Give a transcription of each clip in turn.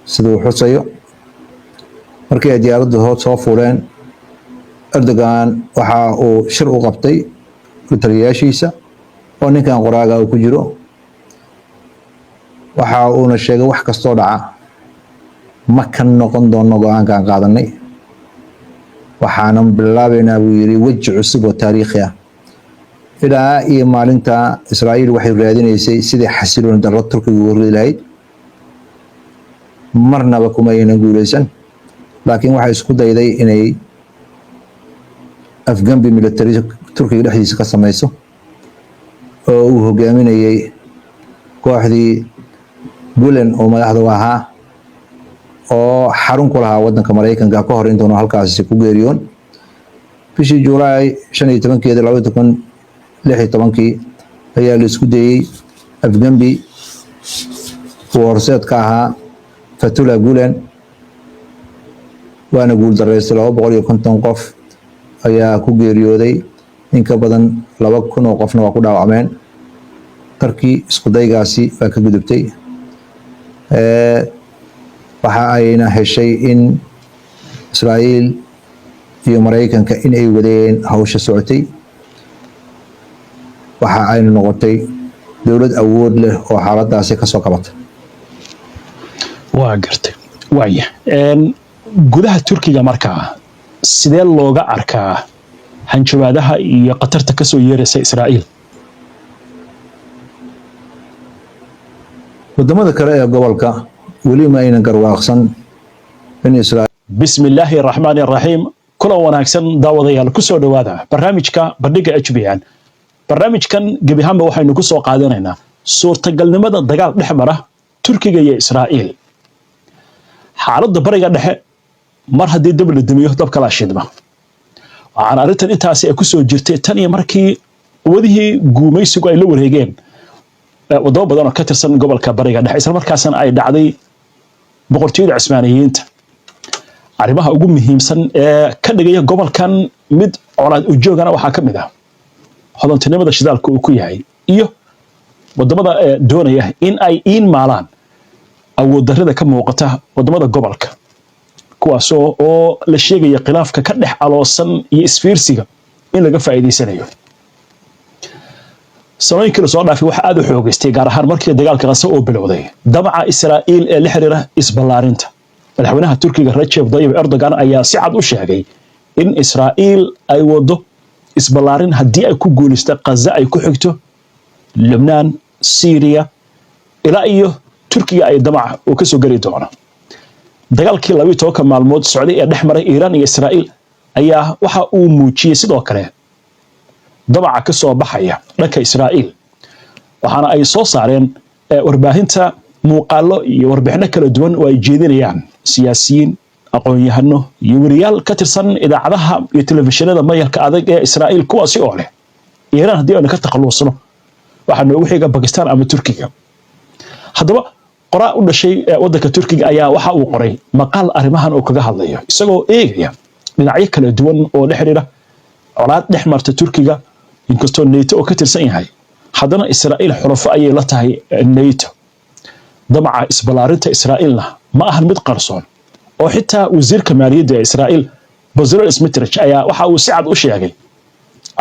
siduu xusayo markii ay diyaaraddu hood soo fuuleen Erdogan waxa uu shir u qabtay taliyaashiisa oo ninkan qoraaga uu ku jiro waxa uuna sheegay wax kastoo dhaca ma kan noqon doono go'aankan qaadanay waxaanan bilaabaynaa buu yiri weji cusub oo taariikhi ah ilaa iyo maalinta Israa'iil waxay raadinaysay sidii xasiloon darro Turkiga ugu ridi lahayd marnaba kuma aynan guuleysan laakiin waxay isku dayday inay afgambi military Turkiga dhexdiisa ka samayso oo uu hogaaminayay kooxdii Gulen oo madaxda u ahaa oo xarun ku lahaa waddanka Mareykanka ka hor intuu halkaas ku geeriyoon bishii July 15keeda 2016 ayaa la isku dayay afgambi oo horseed ka ahaa Fethullah Gulen waana guul dareystay 250 qof ayaa ku geeriyooday in ka badan 2,000 oo qofna waa ku dhaawacmeen Turkey isku daygaasi waa ka gudubtay waxa ayna heshay in Israa'iil iyo Mareykanka in ay wadeen hawsha socotay waxa ayna noqotay dawlad awood leh oo xaaladaasi ka soo qabatay waa gartay waaya gudaha Turkiga markaa sidee looga arkaa hanjabaadaha iyo qatarta ka soo yeeraysa Israa'iil wadamada kale ee gobolka weli ma aynan garwaaqsan in Israa'iil bismillahir rahmanir rahim kula wanaagsan daawadayaal ku soo dhawaada barnaamijka bandhiga HBN barnaamijkan gabi ahaanba waxaynu ku soo qaadanaynaa suurtagalnimada dagaal dhex mara Turkiga iyo Israa'iil xaaladda bariga dhexe mar haddii dab la damiyo dabka la shidma waxaan arrintan intaasi ay ku soo jirtay tan iyo markii wadihii guumaysigu ay la wareegeen wadamo badan oo ka tirsan gobolka bariga dhexe isla markaasna ay dhacday boqortooyada Cismaaniyiinta arrimaha ugu muhiimsan ee ka dhigaya gobolkan mid colaad u joogana waxaa ka mid ah hodantinimada shidaalka uu ku yahay iyo wadamada doonaya in ay maalaan awood darrida ka muuqata wadamada gobolka kuwaas oo la sheegaya khilaafka ka dhex aloosan iyo isfiirsiga in laga faa'iideysanayo sanooyinkii soo dhaafay waxa aad u xoogaystay gaar ahaan markii dagaalka Gaza oo bilowday damaca Israa'iil ee la xiriira isballaarinta madaxweynaha Turkiga Recep Tayyip Erdogan ayaa si cad u sheegay in Israa'iil ay wado isballaarin haddii ay ku guulaysto Gaza ay ku xigto Lebanon Syria ilaa iyo Turkiga ay damaca oo ka soo gali doona dagaalkii 12 maalmood socday ee dhex maray Iran iyo Israa'iil ayaa waxa uu muujiyay sidoo kale damaca ka soo baxaya dhanka Israa'iil waxaana ay soo saareen warbaahinta muuqaalo iyo warbixino kala duwan oo ay jeedinayaan siyaasiyiin aqoon-yahano iyo wariyaal ka tirsan idaacadaha iyo telefishinada mayalka adag ee Israa'iil kuwaasi oo leh Iran haddii aan ka takhalusno waxa noogu xiga Pakistan ama Turkiga haddaba qoraa u dhashay waddanka Turkiga ayaa waxa uu qoray maqaal arrimahan oo kaga hadlayo isagoo eegaya dhinacyo kala duwan oo la xiriira colaad dhex marta Turkiga inkastoo NATO oo ka tirsan yahay haddana Israa'iil xulafo ayay la tahay NATO damaca isballaarinta Israa'iilna ma ahan mid qarsoon oo xitaa wasiirka maaliyadda ee Israa'iil Bezalel Smotrich ayaa waxa uu si cad u sheegay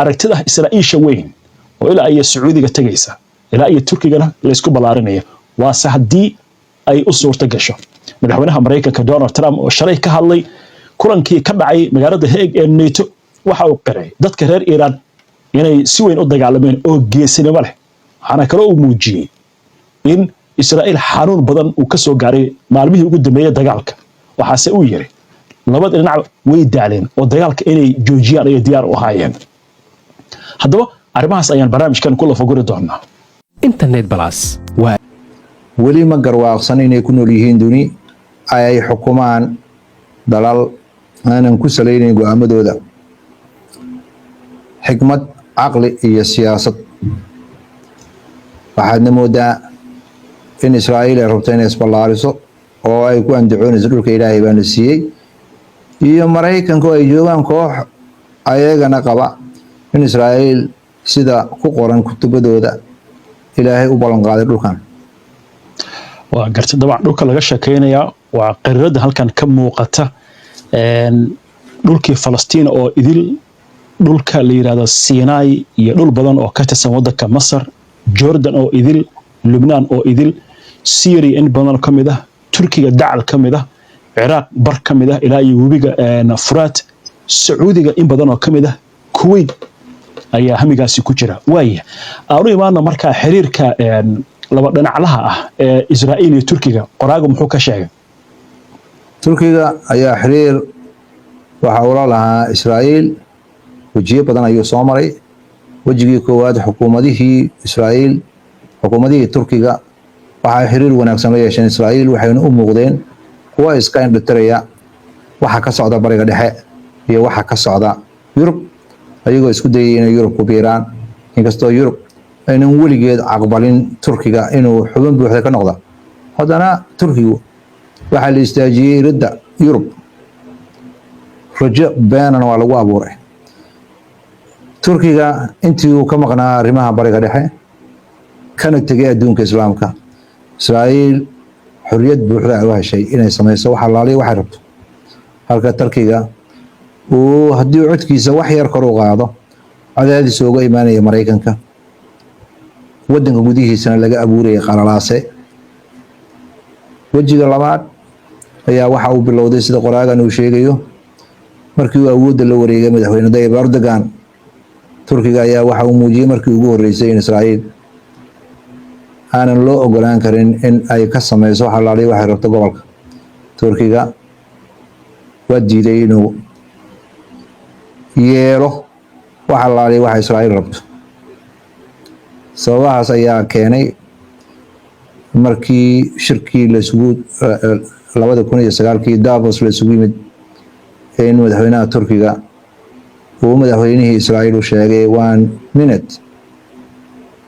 aragtida Israa'iisha weyn oo ilaa ay Sacuudiga tagaysa ilaa ay Turkigana la isku ballaarinaya waa haddii ay u suurta gasho madaxweynaha Mareykanka Donald Trump oo shalay ka hadlay kulankii ka dhacay magaalada Hague ee NATO waxa uu qiray dadka reer Iran inay si weyn u dagaalameen oo geesinimo leh waxaana kale uu muujiyay in Israa'iil xanuun badan uu ka soo gaaray maalmihii ugu dambeeyay dagaalka waxaase uu yiri labada dhinac way daaleen oo dagaalka inay joojiyaan ay diyaar u ahaayeen haddaba arrimahaas ayaan barnaamijkan ku lafaguri doonaa internet plus waa weli ma garwaaqsan inay ku nool yihiin duni ay xukumaan dalal aanan ku salaynayn go'aamadooda xikmad caqli iyo siyaasad waxaadna moodaa in Israa'iil ay rabto inay isballaariso oo ay ku andacoonayso dhulka Ilaahay baana siiyey iyo Mareykanka oo ay joogaan koox ayagana qaba in Israa'iil sida ku qoran kutubadooda Ilaahay u ballan qaaday dhulkan waa gartay dabcan dhulka laga sheekeynayaa وقررت هل كان كم موقتة dhulkii Falastiin oo idil dhulka la yiraahdo Sinai iyo dhul badan oo ka tirsan wadanka Masar Jordan oo idil Lebanon oo idil Syria in badan kamid ah Turkiga dacal kamid ah Iraq bar kamid ah ilaa iyo webiga Furaat Sacuudiga in badan oo kamid ah Kuwait ayaa hamigaasi ku jira waaya aanu imaana markaa xiriirka laba dhinaclaha ah ee Israa'iil iyo Turkiga qoraaga muxuu ka sheegay Turkiga ayaa xiriir waxa uu lahaa Israa'iil wajiyo badan ayuu soo maray wajigii koowaad xukuumadihii Israa'iil xukuumadihii Turkiga waxa xiriir wanaagsan la yeesheen Israa'iil waxayna u muuqdeen kuwa iska indhatiraya waxa ka socda bariga dhexe iyo waxa ka socda Yurub ayagoo isku dayay inay Yurub ku biiraan inkastoo Yurub aynan weligeed aqbalin Turkiga inuu xubin buuxda ka noqdo haddana Turkigu waxa la istaajiyay ridda Yurub rajo beenana waa lagu abuuray Turkiga intii uu ka maqnaa arrimaha bariga dhexe kana tagay adduunka islaamka Israa'iil xorriyad buuxda ay u heshay inay samayso waxa laaliyo waxay rabto halka Turkiga uu haddii codkiisa wax yar kor u qaado cadaadis uga imaanaya Mareykanka wadanka gudihiisana laga abuurayay qalalaase wajiga labaad ayaa waxa uu bilowday sida qoraagan uu sheegayo markii uu awoodda la wareegay madaxweyne Tayyip Erdogan Turkiga ayaa waxa uu muujiyay markii ugu horeysay in Israa'iil aanan loo ogolaan karin in ay ka samayso xalaali waxay rabto gobolka Turkiga waa diiday inuu yeelo xalaali waxa Israa'iil rabto sababahaas ayaa keenay markii shirkii la isugu 2009 Davos la isugu yimid in madaxweynaha Turkiga uu madaxweynihii Israa'iil u sheegay 1 minute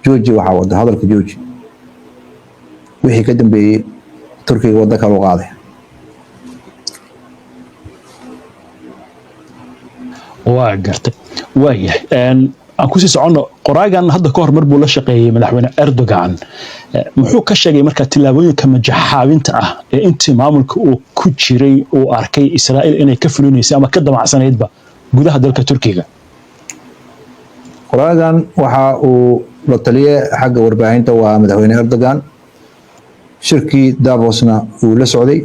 jooji waxa wada hadalka jooji wixii ka dambeeyay Turkiga wada kala qaaday waa gartay waaya aan ku sii socono qoraagan hadda ka hor mar buu la shaqeeyay madaxweyne Erdogan muxuu ka sheegay marka tilaabooyinka majaxaabinta ah ee intii maamulka uu ku jiray uu arkay Israa'iil inay ka fulinayso ama ka damacsanaydba gudaha dalka Turkiga qoraagan waxa uu la taliyay xagga warbaahinta waa madaxweyne Erdogan shirkii Davosna uu la socday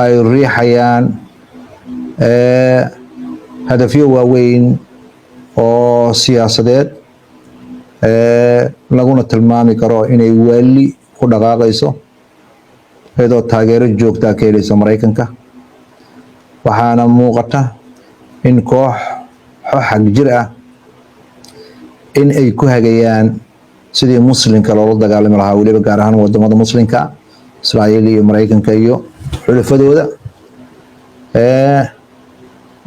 ay riixayaan hadafyo waaweyn oo siyaasadeed laguna tilmaami karo inay wali ku dhaqaaqayso iyadoo taageero joogta ka helayso Mareykanka waxaana muuqata in koox xaq jir ah in ay ku hagayaan sidii muslimka loola dagaalami lahaa waliba gaar ahaan wadamada muslimka Israa'iil iyo Mareykanka iyo xulafadooda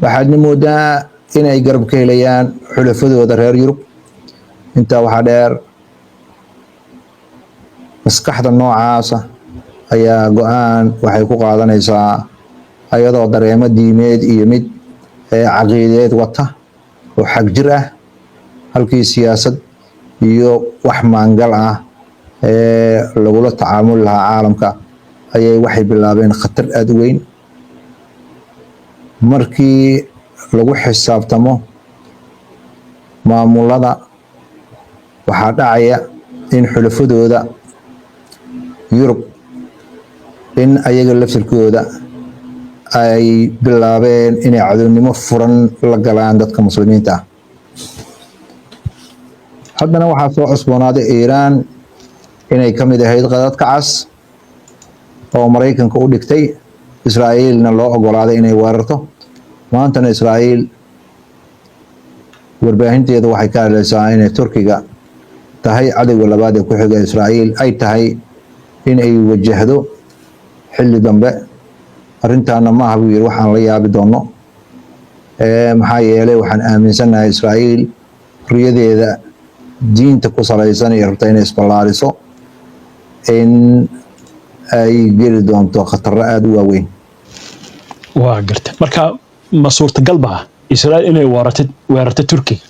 waxaadna moodaa in ay garab ka helayaan xulafadooda reer Yurub inta waxa dheer maskaxda noocaas ayaa go'aan waxay ku qaadanaysaa ayadoo dareemo diimeed iyo mid caqiideed wata oo xaq jir ah halkii siyaasad iyo wax maangal ah lagula tacaamul lahaa caalamka ayay waxay bilaabeen khatar aad u weyn markii lagu xisaabtamo maamulada waxaa dhacaya in xulafadooda Yurub in ayaga laftirkooda ay bilaabeen inay cadownimo furan la galaan dadka muslimiinta ah haddana waxaa soo cusboonaaday Iiraan inay ka mid ahayd qadadka cas oo Mareykanka u dhigtay Israa'iilna loo ogolaaday inay weerarto maantana Israa'iil warbaahinteedu waxay ka hadlaysaa inay Turkiga tahay cadawga labaad ee ku xiga Israa'iil ay tahay in ay wajahdo xilli dambe arrintaana ma aha buu yiri waxaan la yaabi doono maxaa yeelay waxaan aaminsanahay Israa'iil riyadeeda diinta ku salaysan iyo rabta inay isballaariso in ay geli doonto khatar aad u waaweyn waa gartay marka ma suurtagal baa Israa'iil inay weerarto Turkiga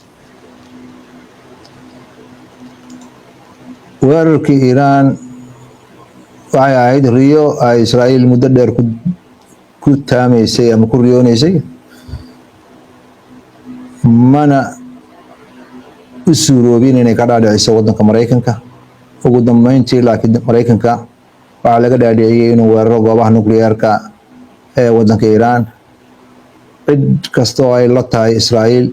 weerarkii Iiraan waxay ahayd riyo ay Israa'iil muddo dheer ku taamaysay ama ku riyoonaysay mana u suuroobin inay ka dhaadhiciso waddanka Mareykanka. ugu dambeyntii laakiin Mareykanka waxaa laga dhaadhiciyay inuu weeraro goobaha nukliyeerka ee waddanka Iiraan. cid kasta oo ay la tahay Israa'iil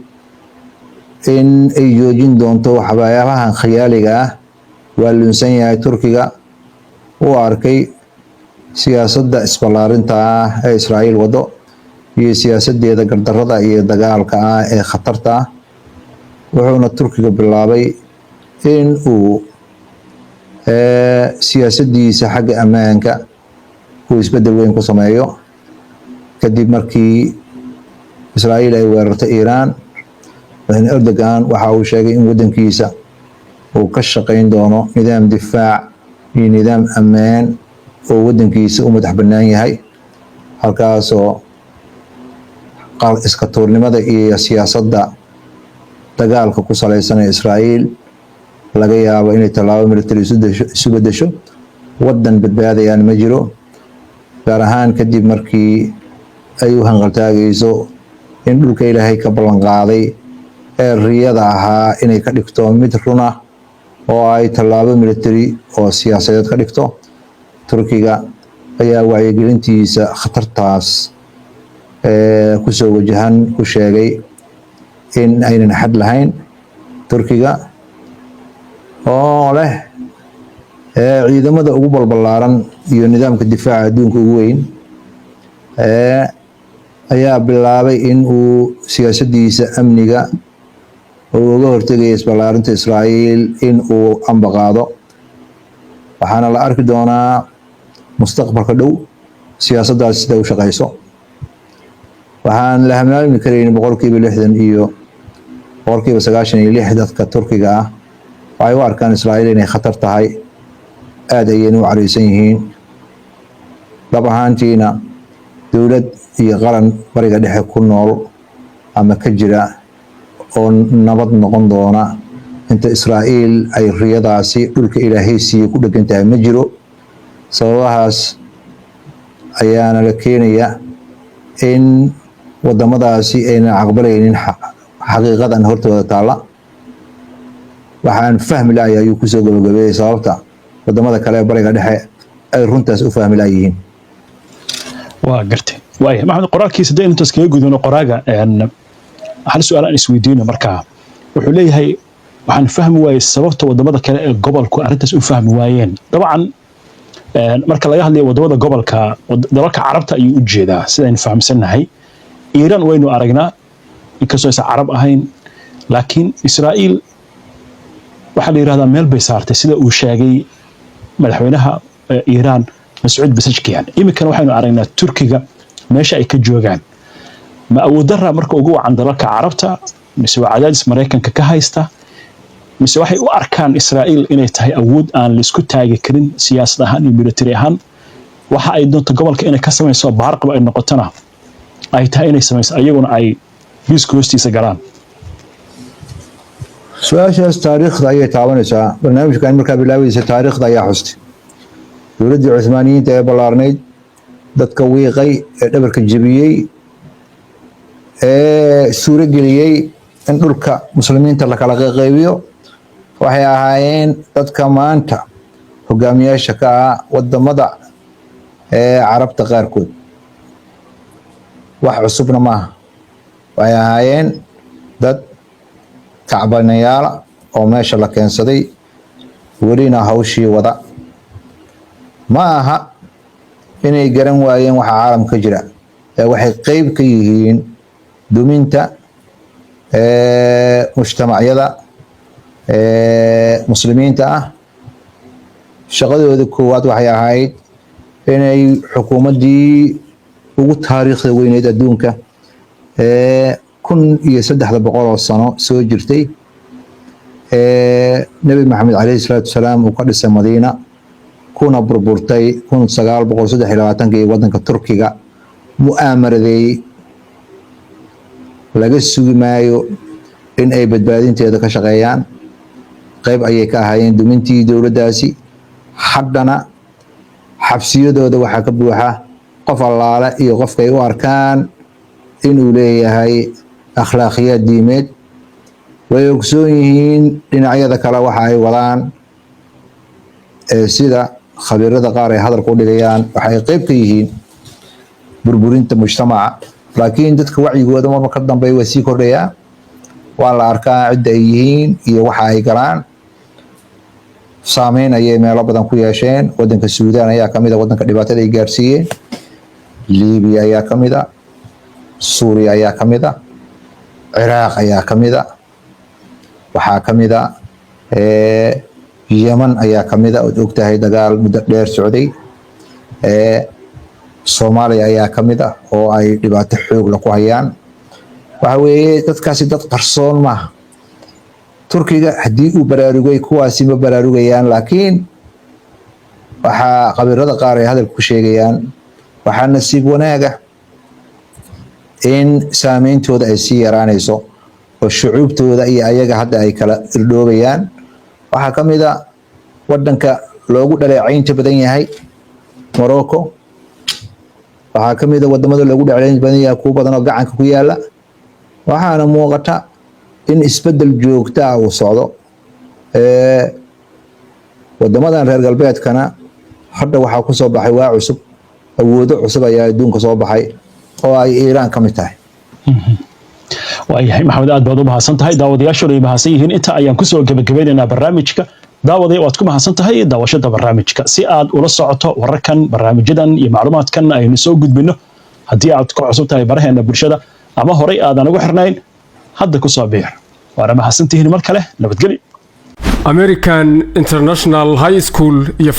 in ay joojin doonto waxyaabahan khiyaaliga ah waa lunsan yahay. Turkiga uu arkay siyaasadda isballaarinta ah ee Israa'iil wado iyo siyaasadeeda gardarrada iyo dagaalka ah ee khatarta ah, wuxuuna Turkiga bilaabay in uu siyaasaddiisa xagga ammaanka uu isbeddel weyn ku sameeyo kadib markii Israa'iil ay weerartay Iiraan. madaxweyne Erdogan waxa uu sheegay in waddankiisa uu ka shaqayn doono nidaam difaac iyo nidaam ammaan oo waddankiisa u madax bannaan yahay, halkaasoo iska tuurnimada iyo siyaasadda dagaalka ku salaysan ee Israa'iil laga yaabo inay tallaabo military isu beddesho. waddan badbaadayaan ma jiro, gaar ahaan kadib markii ay u hanqaltaagayso in dhulka Ilaahay ka ballan qaaday ee riyada ahaa inay ka dhigto mid run ah oo ay tallaabo military oo siyaasadeed ka dhigto. Turkiga ayaa wacyigelintiisa khatartaas kusoo wajahan ku sheegay in aynan xad lahayn. Turkiga oo leh ciidamada ugu balballaaran iyo nidaamka difaaca adduunka ugu weyn ayaa bilaabay in uu siyaasaddiisa amniga uu uga hortegaya isballaarinta Israa'iil in uu ambaqaado. waxaana la arki doonaa mustaqbalka dhow siyaasaddaas sida u shaqayso. waxaan la hamaalmi karayn 60% iyo 96% dadka Turkiga ah waxay u arkaan Israa'iil inay khatar tahay, aad ayayna u careysan yihiin. dhab ahaantiina dowlad iyo qaran bariga dhexe ku nool ama ka jira oo nabad noqon doona inta Israa'iil ay riyadaasi dhulka Ilaahay siiyay ku dhagan tahay ma jiro. sababahaas ayaana la keenaya in wadamadaasi ayna aqbalaynin xaqiiqadan hortooda taala. waxaan fahmi lahay ayuu kusoo gabagabeeyay sababta wadamada kale ee bariga dhexe ay runtaas u fahmi lahayihiin. waa gartay waaya maxamed qoraalkiisa dee intaas kaga gudubno qoraaga hal su'aal aan isweydiino markaa wuxuu leeyahay waxaan fahmi waayey sababta wadamada kale ee gobolku arrintaas u fahmi waayeen. dabcan marka laga hadlayo wadamada gobolka dalalka carabta ayuu u jeedaa sidaynu fahamsannahay. Iiraan waynu aragnaa inkastoo aysan carab ahayn, laakiin Israa'iil waxaa la yidhahdaa meel bay saartay sida uu sheegay madaxweynaha Iiraan Mas'uud Pezeshkian. iminkana waxaynu aragnaa Turkiga meesha ay ka joogaan. ma awood darra marka ugu wacan dalalka carabta mise waa cadaadis Mareykanka ka haysta mise waxay u arkaan Israa'iil inay tahay awood aan la isku taagi karin siyaasad ahaan iyo military ahaan, waxa ay doonto gobolka inay ka samayso baarqaba ay noqotona ay tahay inay samayso ayaguna ay biiska hoostiisa galaan. su-aashaas taariikhda ayay taabanaysaa. barnaamijkan markaa bilaabaysa taariikhda ayaa xustay dowladdii Cuthmaaniyiinta ee ballaarnayd, dadka wiiqay ee dhabarka jebiyey ee suuro geliyey in dhulka muslimiinta la kala qaybiyo waxay ahaayeen dadka maanta hogaamiyaasha ka ah wadamada ee carabta qaarkood. wax cusubna maaha, waxay ahaayeen dad kacbanayaala oo meesha la keensaday welina hawshii wada. ma aha inay garan waayeen waxa caalamka jira ee waxay qayb ka yihiin duminta mujtamacyada muslimiinta ah. shaqadooda koowaad waxay ahayd inay xukuumaddii ugu taariikhda weyneyd adduunka 1300 sano soo jirtay nebi maxamed calayhi salaatu wasalaam uu ka dhisay Madiina kuna burburtay 1923 waddanka Turkiga mu'aamaradeeyey. laga sugi maayo in ay badbaadinteeda ka shaqeeyaan, qayb ayay ka ahaayeen dumintii dowladdaasi. haddana xabsiyadooda waxaa ka buuxa qof allaale iyo qofkay u arkaan inuu leeyahay akhlaaqiyaad diimeed. way ogsoon yihiin dhinacyada kale waxa ay wadaan sida khabiirada qaar ay hadalku dhigayaan waxay qayb ka yihiin burburinta mujtamaca, laakiin dadka wacyigooda marba ka dambeeya waa sii kordhayaa. waa la arkaa cidda ay yihiin iyo waxa ay galaan. saameyn ayay meelo badan ku yeesheen. wadanka Suudaan ayaa kamid ah wadanka dhibaatada ay gaarsiiyeen. Liibiya ayaa kamid ah, Suuriya ayaa kamid ah, Ciraaq ayaa kamid ah, waxaa kamid ah Yemen ayaa kamid ah. oo ogtahay dagaal muddo dheer socday. Soomaaliya ayaa kamid ah oo ay dhibaato xoog la ku hayaan. waxa weeye dadkaasi dad qarsoon maaha. Turkiga haddii uu baraarugay kuwaasi ma baraarugayaan, laakiin waxaa khabiirada qaar ay hadal ku sheegayaan waxaa nasiib wanaaga in saameyntooda ay sii yaraanayso oo shucuubtooda iyo ayaga hadda ay kala irdhoobayaan. waxaa ka mid ah wadanka loogu dhaleecaynta badan yahay Morocco. waxaa ka mid ah wadamada loogu dhaleecaynta badan yahay kuwa badan oo gacanka ku yaala. waxaana muuqata in isbedel joogto ah uu socdo. wadamadan reer galbeedkana hadda waxaa ku soo baxay waa cusub, awoodo cusub ayaa adduunka soo baxay oo ay Iiraan ka mid tahay. waayahay maxamed, aad baad u mahadsan tahay. daawadayaashuna ay mahadsan yihiin. inta ayaan kusoo gabagabeynaynaa barnaamijka. daawaday waad ku mahadsan tahay daawashada barnaamijka. si aad ula socoto wararkan, barnaamijyadan iyo macluumaadkan aynu soo gudbino, haddii aad ku cusub tahay baraheena bulshada ama horay aadan ugu xirnayn, hadda ku soo biir. waana mahadsantihiin mar kale. nabadgelyo. American International High School iyo